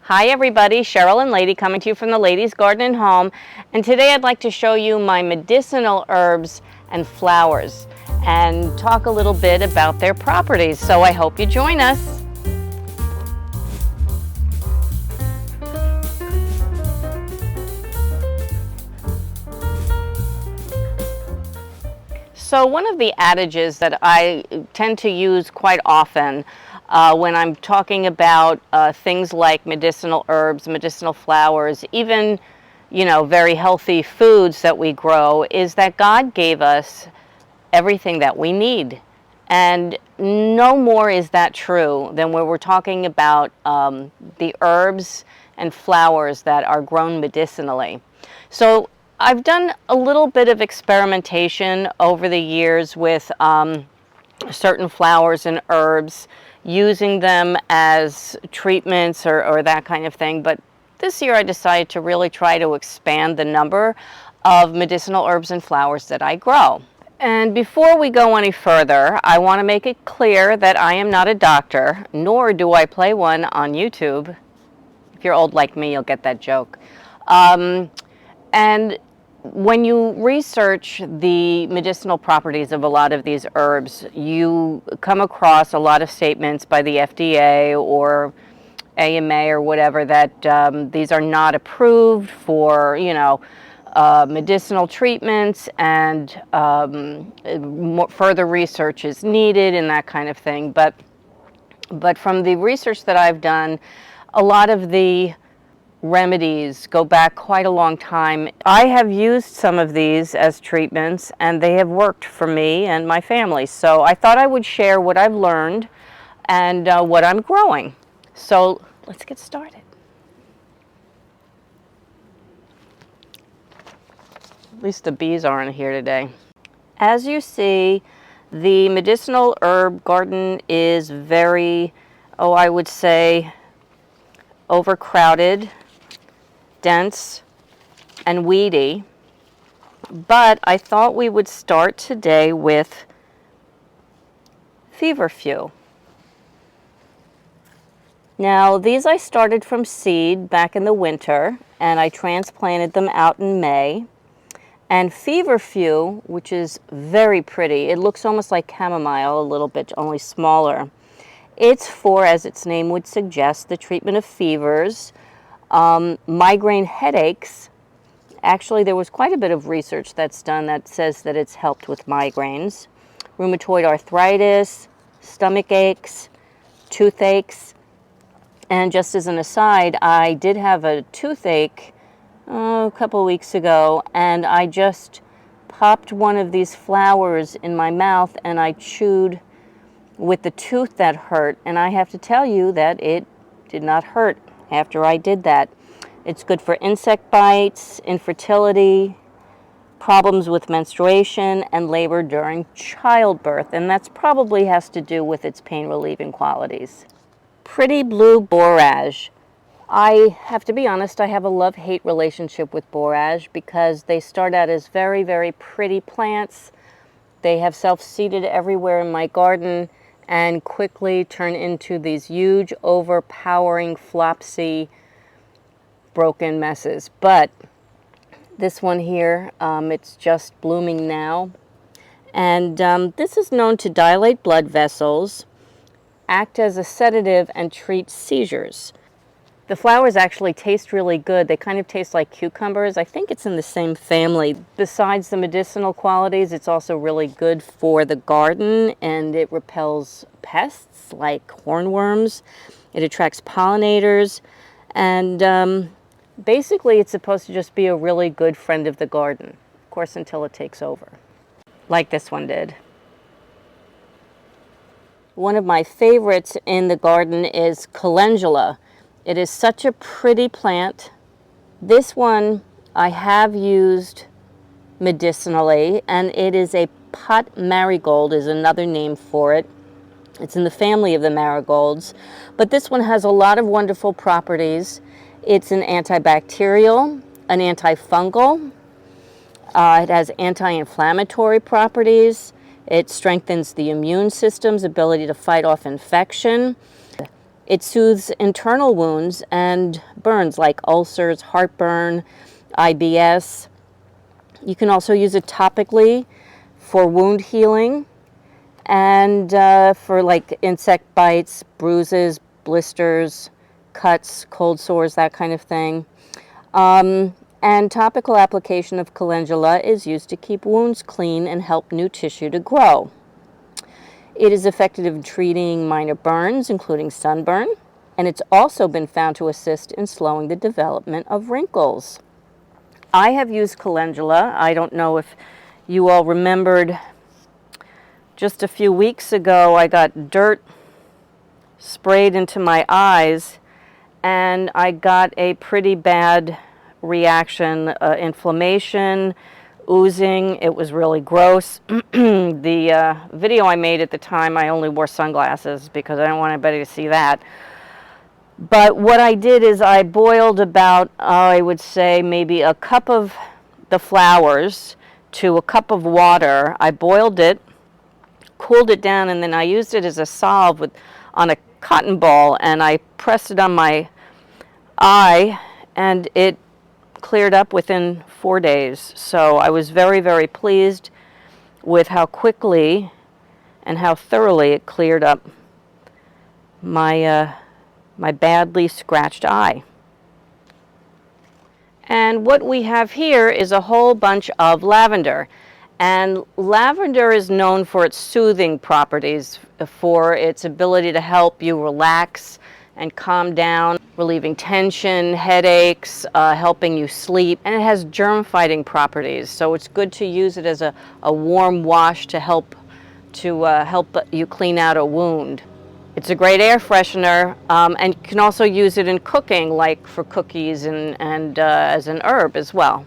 Hi everybody, Cheryl and Lady coming to you from the Ladies Garden and Home, and today I'd like to show you my medicinal herbs and flowers and talk a little bit about their properties, so I hope you join us. So one of the adages that I tend to use quite often when I'm talking about things like medicinal herbs, medicinal flowers, even, very healthy foods that we grow, is that God gave us everything that we need. And no more is that true than when we're talking about the herbs and flowers that are grown medicinally. So I've done a little bit of experimentation over the years with certain flowers and herbs, using them as treatments or that kind of thing. But this year I decided to really try to expand the number of medicinal herbs and flowers that I grow. And before we go any further, I want to make it clear that I am not a doctor, nor do I play one on YouTube. If you're old like me, you'll get that joke. And when you research the medicinal properties of a lot of these herbs, you come across a lot of statements by the FDA or AMA or whatever that these are not approved for, medicinal treatments, and further research is needed and that kind of thing. But from the research that I've done, a lot of the remedies go back quite a long time. I have used some of these as treatments and they have worked for me and my family. So I thought I would share what I've learned and what I'm growing. So let's get started. At least the bees aren't here today. As you see, the medicinal herb garden is very, I would say, overcrowded, dense, and weedy, but I thought we would start today with feverfew. Now these I started from seed back in the winter and I transplanted them out in May. And feverfew, which is very pretty, it looks almost like chamomile a little bit, only smaller. It's for, as its name would suggest, the treatment of fevers, migraine headaches. Actually, there was quite a bit of research that's done that says that it's helped with migraines, rheumatoid arthritis, stomach aches, toothaches. And just as an aside, I did have a toothache a couple weeks ago, and I just popped one of these flowers in my mouth and I chewed with the tooth that hurt, and I have to tell you that it did not hurt after I did that. It's good for insect bites, infertility, problems with menstruation, and labor during childbirth, and that's probably has to do with its pain relieving qualities. Pretty blue borage. I have to be honest, I have a love-hate relationship with borage because they start out as very, very pretty plants. They have self-seeded everywhere in my garden and quickly turn into these huge, overpowering, flopsy, broken messes. But this one here, it's just blooming now. And this is known to dilate blood vessels, act as a sedative, and treat seizures. The flowers actually taste really good. They kind of taste like cucumbers. I think it's in the same family. Besides the medicinal qualities, it's also really good for the garden, and it repels pests like hornworms. It attracts pollinators, and basically it's supposed to just be a really good friend of the garden. Of course, until it takes over, like this one did. One of my favorites in the garden is calendula. It is such a pretty plant. This one I have used medicinally, and it is a pot marigold is another name for it. It's in the family of the marigolds, but this one has a lot of wonderful properties. It's an antibacterial, an antifungal. It has anti-inflammatory properties. It strengthens the immune system's ability to fight off infection. It soothes internal wounds and burns like ulcers, heartburn, IBS. You can also use it topically for wound healing and for like insect bites, bruises, blisters, cuts, cold sores, that kind of thing. And topical application of calendula is used to keep wounds clean and help new tissue to grow. It is effective in treating minor burns, including sunburn, and it's also been found to assist in slowing the development of wrinkles. I have used calendula. I don't know if you all remembered, just a few weeks ago I got dirt sprayed into my eyes and I got a pretty bad reaction, inflammation, oozing. It was really gross. The video I made at the time, I only wore sunglasses because I don't want anybody to see that. But what I did is I boiled about, I would say, maybe a cup of the flowers to a cup of water. I boiled it, cooled it down, and then I used it as a salve on a cotton ball, and I pressed it on my eye, and it cleared up within 4 days. So I was very, very pleased with how quickly and how thoroughly it cleared up my my badly scratched eye. And what we have here is a whole bunch of lavender. And lavender is known for its soothing properties, for its ability to help you relax and calm down, relieving tension, headaches, helping you sleep. And it has germ-fighting properties, so it's good to use it as a warm wash to help you clean out a wound. It's a great air freshener, and you can also use it in cooking, like for cookies and as an herb as well.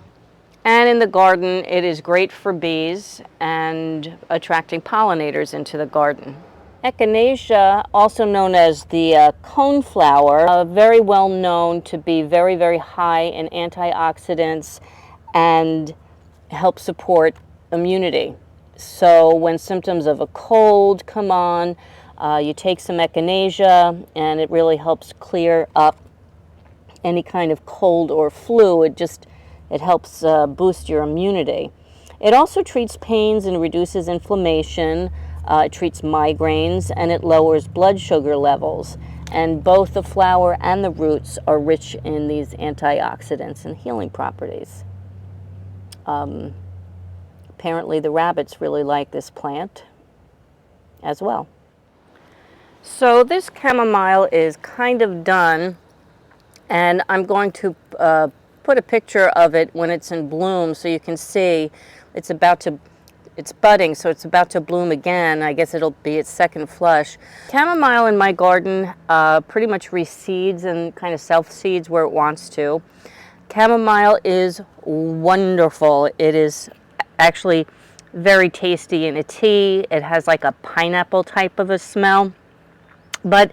And in the garden, it is great for bees and attracting pollinators into the garden. Echinacea, also known as the coneflower, very well known to be very, very high in antioxidants and help support immunity. So when symptoms of a cold come on, you take some echinacea and it really helps clear up any kind of cold or flu. It helps boost your immunity. It also treats pains and reduces inflammation. It treats migraines, and it lowers blood sugar levels. And both the flower and the roots are rich in these antioxidants and healing properties. Apparently the rabbits really like this plant as well. So this chamomile is kind of done, and I'm going to put a picture of it when it's in bloom so you can see it's budding, so it's about to bloom again. I guess it'll be its second flush. Chamomile in my garden pretty much reseeds and kind of self-seeds where it wants to. Chamomile is wonderful. It is actually very tasty in a tea. It has like a pineapple type of a smell, but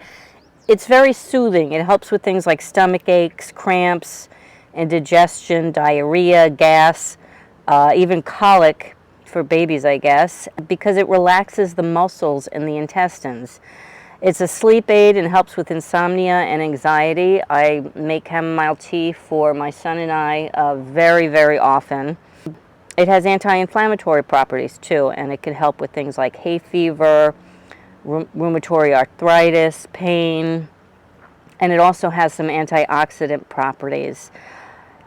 it's very soothing. It helps with things like stomach aches, cramps, indigestion, diarrhea, gas, even colic for babies, I guess, because it relaxes the muscles in the intestines. It's a sleep aid and helps with insomnia and anxiety. I make chamomile tea for my son and I very, very often. It has anti-inflammatory properties too, and it can help with things like hay fever, rheumatoid arthritis, pain, and it also has some antioxidant properties.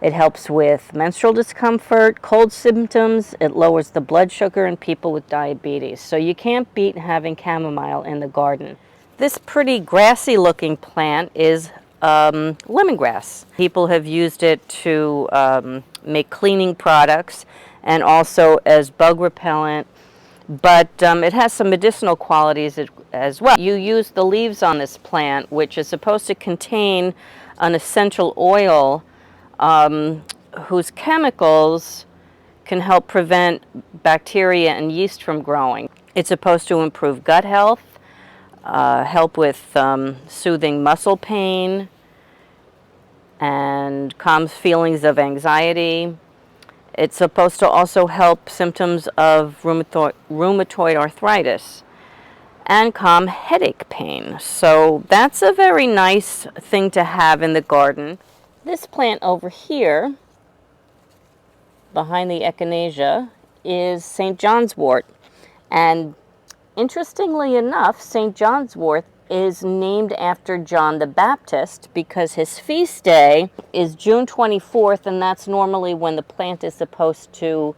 It helps with menstrual discomfort, cold symptoms. It lowers the blood sugar in people with diabetes. So you can't beat having chamomile in the garden. This pretty grassy looking plant is lemongrass. People have used it to make cleaning products and also as bug repellent, but it has some medicinal qualities as well. You use the leaves on this plant, which is supposed to contain an essential oil whose chemicals can help prevent bacteria and yeast from growing. It's supposed to improve gut health, help with soothing muscle pain, and calms feelings of anxiety. It's supposed to also help symptoms of rheumatoid arthritis. and calm headache pain. So that's a very nice thing to have in the garden. This plant over here, behind the echinacea, is St. Johns Wort. And interestingly enough, St. John's Wort is named after John the Baptist because his feast day is June 24th, and that's normally when the plant is supposed to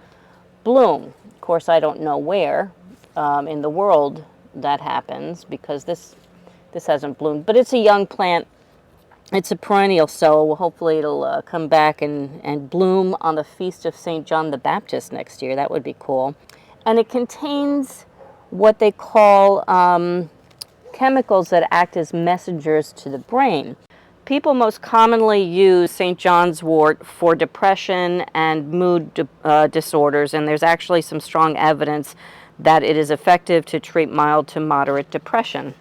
bloom. Of course, I don't know where in the world that happens because this hasn't bloomed, but it's a young plant. It's a perennial, so hopefully it'll come back and bloom on the feast of St. John the Baptist next year. That would be cool. And it contains what they call chemicals that act as messengers to the brain. People most commonly use St. John's Wort for depression and mood disorders, and there's actually some strong evidence that it is effective to treat mild to moderate depression.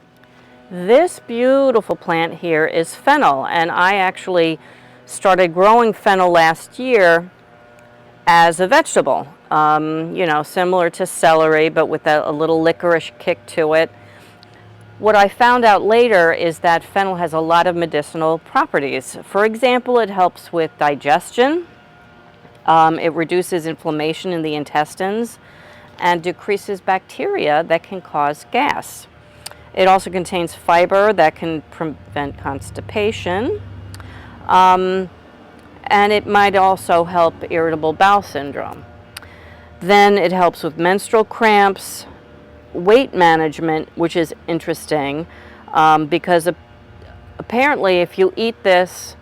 This beautiful plant here is fennel, and I actually started growing fennel last year as a vegetable, you know, similar to celery, but with a little licorice kick to it. What I found out later is that fennel has a lot of medicinal properties. For example, it helps with digestion, it reduces inflammation in the intestines, and decreases bacteria that can cause gas. It also contains fiber that can prevent constipation, and it might also help irritable bowel syndrome. Then it helps with menstrual cramps, weight management, which is interesting because apparently if you eat this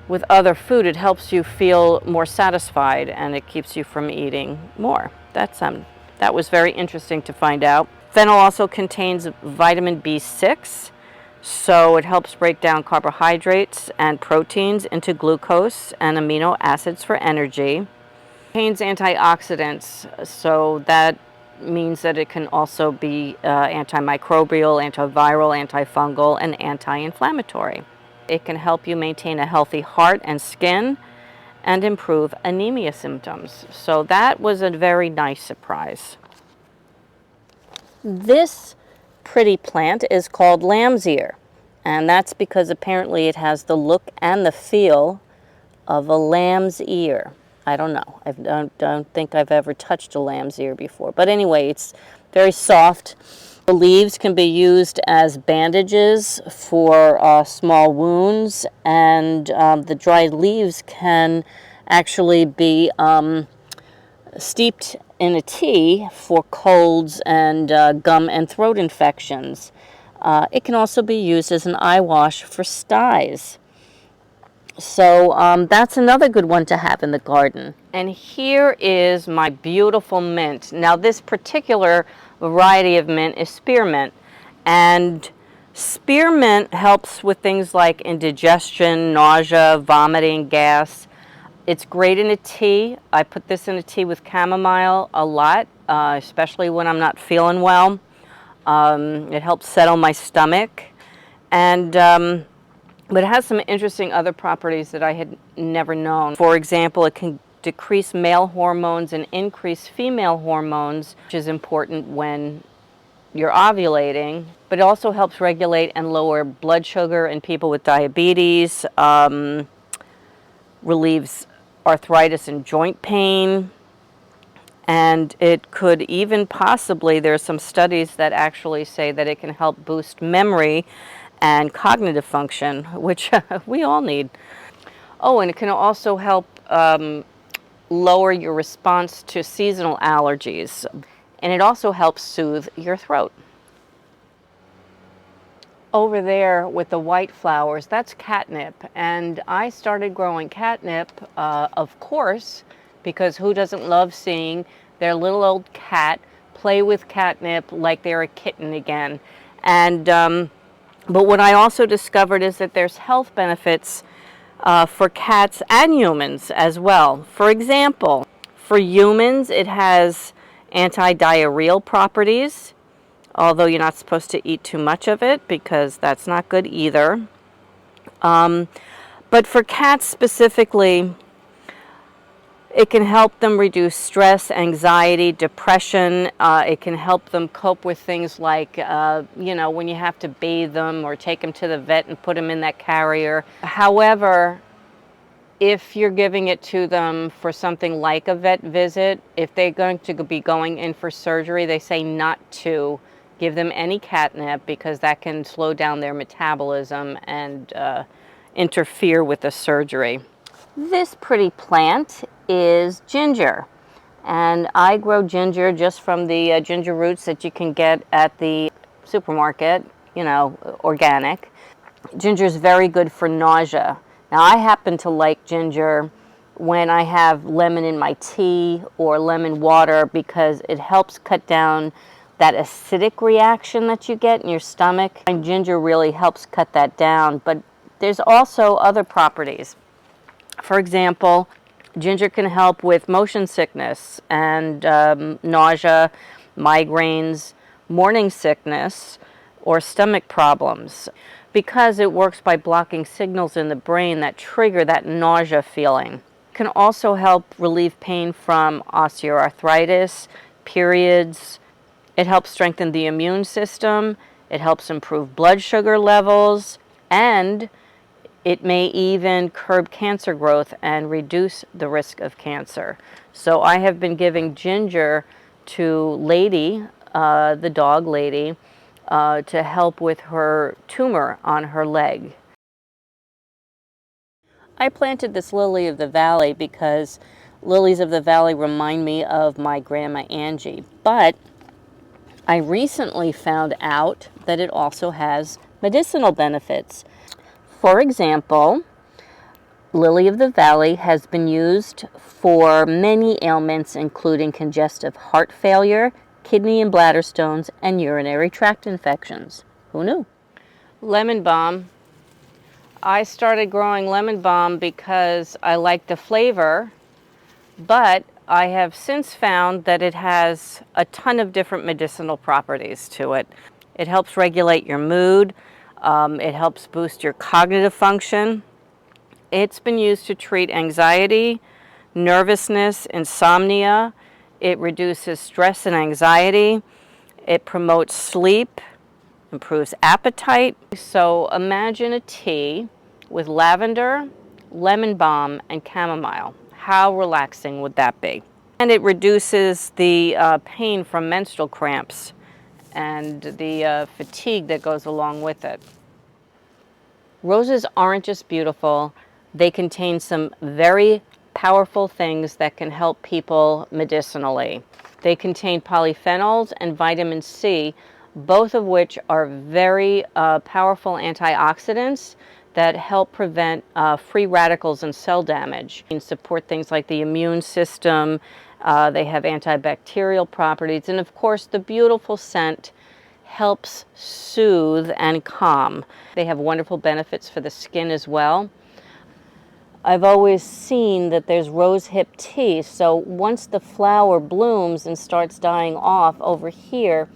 with other food, it helps you feel more satisfied and it keeps you from eating more. That was very interesting to find out. Fennel also contains vitamin B6, so it helps break down carbohydrates and proteins into glucose and amino acids for energy. It contains antioxidants, so that means that it can also be antimicrobial, antiviral, antifungal, and anti-inflammatory. It can help you maintain a healthy heart and skin and improve anemia symptoms. So that was a very nice surprise. This pretty plant is called lamb's ear, and that's because apparently it has the look and the feel of a lamb's ear. I don't know. I don't think I've ever touched a lamb's ear before. But anyway, it's very soft. The leaves can be used as bandages for small wounds, and the dried leaves can actually be steeped in a tea for colds and gum and throat infections. It can also be used as an eye wash for styes. So that's another good one to have in the garden. And here is my beautiful mint. Now this particular variety of mint is spearmint. And spearmint helps with things like indigestion, nausea, vomiting, gas. It's great in a tea. I put this in a tea with chamomile a lot, especially when I'm not feeling well. It helps settle my stomach. And but it has some interesting other properties that I had never known. For example, it can decrease male hormones and increase female hormones, which is important when you're ovulating. But it also helps regulate and lower blood sugar in people with diabetes, relieves arthritis and joint pain, and it could even possibly, there's some studies that actually say that it can help boost memory and cognitive function, which we all need. Oh, and it can also help lower your response to seasonal allergies, and it also helps soothe your throat. Over there with the white flowers, that's catnip, and I started growing catnip, of course, because who doesn't love seeing their little old cat play with catnip like they're a kitten again. And but what I also discovered is that there's health benefits for cats and humans as well. For example, for humans, it has anti-diarrheal properties, although you're not supposed to eat too much of it because that's not good either. But for cats specifically, It can help them reduce stress, anxiety, depression. It can help them cope with things like, you know, when you have to bathe them or take them to the vet and put them in that carrier. However, if you're giving it to them for something like a vet visit, if they're going to be going in for surgery, they say not to give them any catnip because that can slow down their metabolism and interfere with the surgery. This pretty plant is ginger, and I grow ginger just from the ginger roots that you can get at the supermarket, you know, organic. Ginger is very good for nausea. Now, I happen to like ginger when I have lemon in my tea or lemon water because it helps cut down that acidic reaction that you get in your stomach. And ginger really helps cut that down, but there's also other properties. For example, ginger can help with motion sickness and nausea, migraines, morning sickness, or stomach problems, because it works by blocking signals in the brain that trigger that nausea feeling. It can also help relieve pain from osteoarthritis, periods. It helps strengthen the immune system. It helps improve blood sugar levels, and it may even curb cancer growth and reduce the risk of cancer. So I have been giving ginger to Lady, the dog Lady, to help with her tumor on her leg. I planted this lily of the valley because lilies of the valley remind me of my grandma Angie, but I recently found out that it also has medicinal benefits. For example, lily of the valley has been used for many ailments, including congestive heart failure, kidney and bladder stones, and urinary tract infections. Who knew? Lemon balm. I started growing lemon balm because I like the flavor, but I have since found that it has a ton of different medicinal properties to it. It helps regulate your mood. It helps boost your cognitive function. It's been used to treat anxiety, nervousness, insomnia. It reduces stress and anxiety. It promotes sleep, improves appetite. So imagine a tea with lavender, lemon balm, and chamomile. How relaxing would that be? And it reduces the pain from menstrual cramps and the fatigue that goes along with it. Roses aren't just beautiful, they contain some very powerful things that can help people medicinally. They contain polyphenols and vitamin C, both of which are very powerful antioxidants that help prevent free radicals and cell damage and support things like the immune system. They have antibacterial properties, and of course the beautiful scent helps soothe and calm. They have wonderful benefits for the skin as well. I've always seen that there's rosehip tea, so once the flower blooms and starts dying off over here,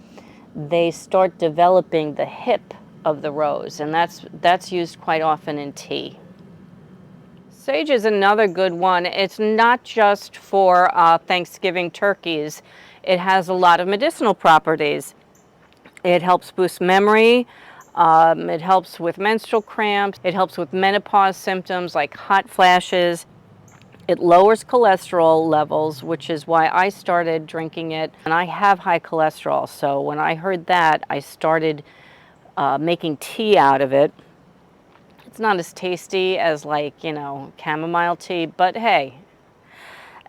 they start developing the hip of the rose, and that's used quite often in tea. Sage is another good one. It's not just for Thanksgiving turkeys. It has a lot of medicinal properties. It helps boost memory. It helps with menstrual cramps. It helps with menopause symptoms like hot flashes. It lowers cholesterol levels, which is why I started drinking it. And I have high cholesterol, so when I heard that, I started making tea out of it. It's not as tasty as, like, you know, chamomile tea, but hey.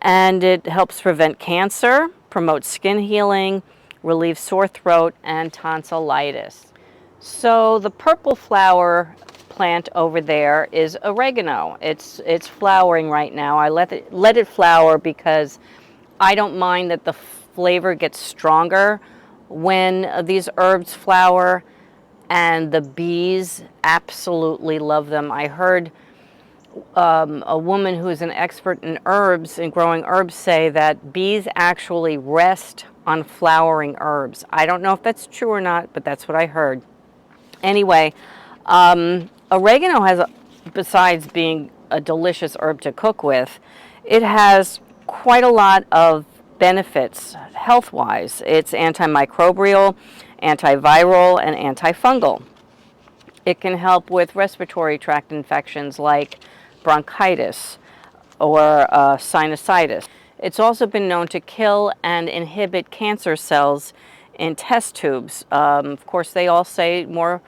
And it helps prevent cancer, promotes skin healing, relieves sore throat, and tonsillitis. So the purple flower plant over there is oregano. It's flowering right now. I let it flower because I don't mind that the flavor gets stronger when these herbs flower, and the bees absolutely love them. I heard a woman who is an expert in herbs and growing herbs say that bees actually rest on flowering herbs. I don't know if that's true or not, but that's what I heard. Anyway, oregano has, besides being a delicious herb to cook with, it has quite a lot of benefits health-wise. It's antimicrobial, antiviral, and antifungal. It can help with respiratory tract infections like bronchitis or sinusitis. It's also been known to kill and inhibit cancer cells in test tubes. Of course, they all say more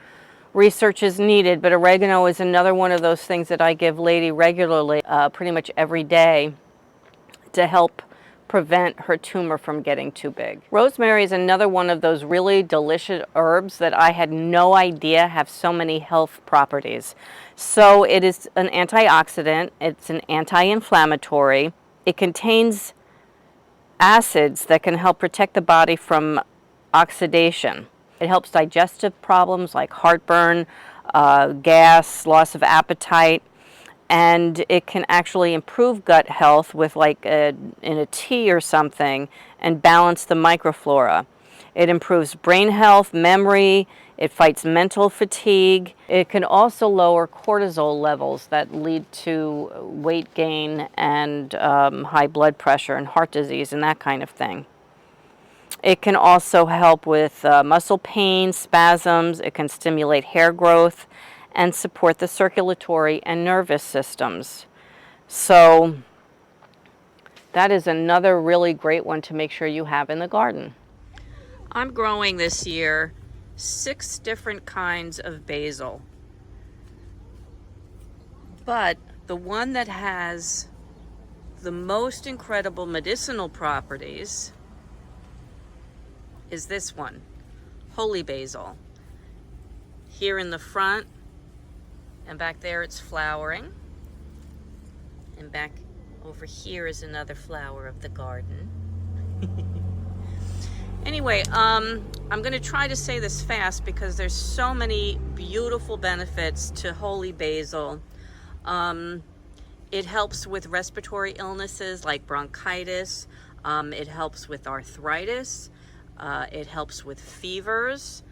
research is needed, but oregano is another one of those things that I give Lady regularly, pretty much every day, to help prevent her tumor from getting too big. Rosemary is another one of those really delicious herbs that I had no idea have so many health properties. So it is an antioxidant, it's an anti-inflammatory, it contains acids that can help protect the body from oxidation. It helps digestive problems like heartburn, gas, loss of appetite, and it can actually improve gut health with in a tea or something and balance the microflora. It improves brain health, memory, it fights mental fatigue. It can also lower cortisol levels that lead to weight gain and high blood pressure and heart disease and that kind of thing. It can also help with muscle pain, spasms. It can stimulate hair growth and support the circulatory and nervous systems. So that is another really great one to make sure you have in the garden. I'm growing this year 6 different kinds of basil. But the one that has the most incredible medicinal properties is this one, holy basil. Here in the front and back there it's flowering. And back over here is another flower of the garden. Anyway, I'm going to try to say this fast because there's so many beautiful benefits to holy basil. It helps with respiratory illnesses like bronchitis. It helps with arthritis. It helps with fevers.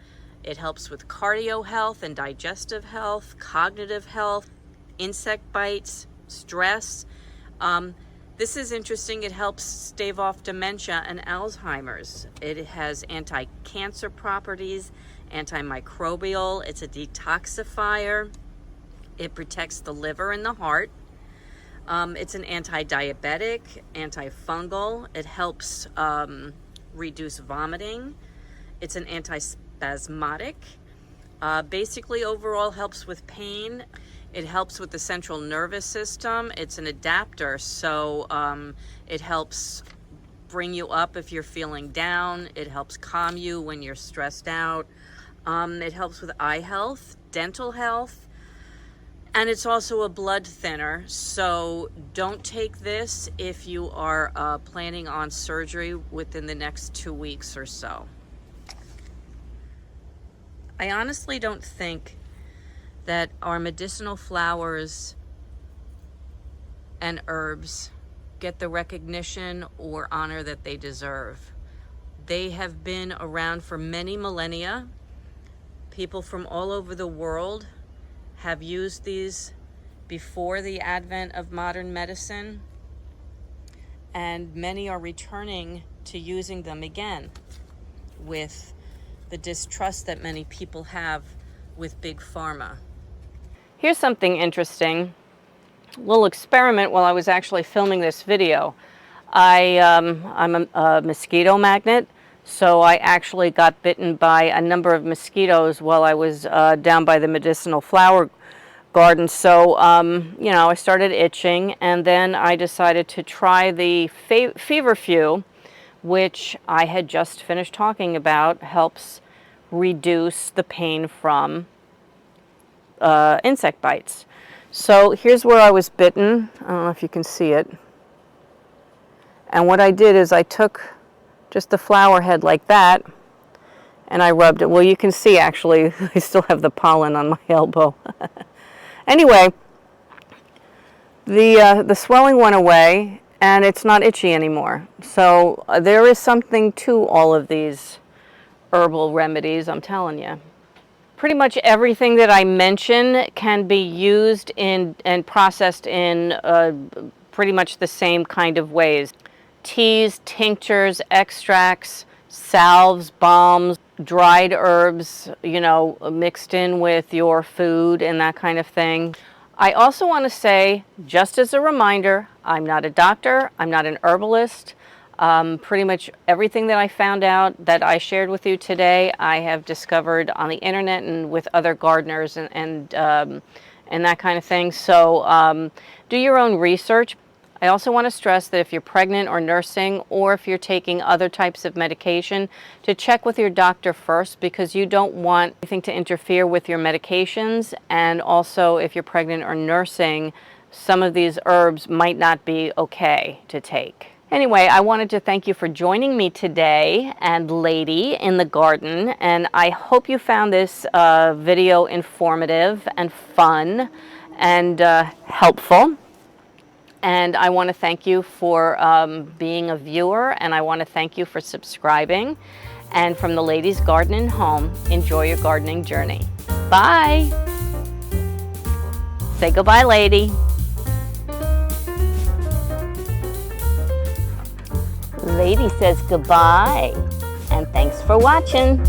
It helps with cardio health and digestive health, cognitive health, insect bites, stress. This is interesting. It helps stave off dementia and Alzheimer's. It has anti-cancer properties, antimicrobial. It's a detoxifier. It protects the liver and the heart. It's an anti-diabetic, antifungal. It helps reduce vomiting. It's an antispasmodic. Basically, overall helps with pain. It helps with the central nervous system. It's an adapter, so it helps bring you up if you're feeling down. It helps calm you when you're stressed out. It helps with eye health, dental health, and it's also a blood thinner. So don't take this if you are planning on surgery within the next 2 weeks or so. I honestly don't think that our medicinal flowers and herbs get the recognition or honor that they deserve. They have been around for many millennia. People from all over the world have used these before the advent of modern medicine, and many are returning to using them again with the distrust that many people have with Big Pharma. Here's something interesting, a little experiment while I was actually filming this video. I'm a mosquito magnet, so I actually got bitten by a number of mosquitoes while I was down by the medicinal flower garden. So, you know, I started itching, and then I decided to try the feverfew, which I had just finished talking about, helps reduce the pain from insect bites. So here's where I was bitten. I don't know if you can see it. And what I did is I took just the flower head like that and I rubbed it. Well, you can see actually I still have the pollen on my elbow. Anyway, the swelling went away and it's not itchy anymore. So there is something to all of these herbal remedies, I'm telling you. Pretty much everything that I mention can be used in and processed in pretty much the same kind of ways. Teas, tinctures, extracts, salves, balms, dried herbs, you know, mixed in with your food and that kind of thing. I also want to say, just as a reminder, I'm not a doctor, I'm not an herbalist. Pretty much everything that I found out that I shared with you today, I have discovered on the internet and with other gardeners and that kind of thing. So do your own research. I also want to stress that if you're pregnant or nursing, or if you're taking other types of medication, to check with your doctor first, because you don't want anything to interfere with your medications. And also, if you're pregnant or nursing, some of these herbs might not be okay to take. Anyway, I wanted to thank you for joining me today and lady in the garden, and I hope you found this video informative and fun and helpful. And I want to thank you for being a viewer, and I want to thank you for subscribing. And from the Ladies Garden and Home, enjoy your gardening journey. Bye. Say goodbye, lady. Lady says goodbye, and thanks for watching.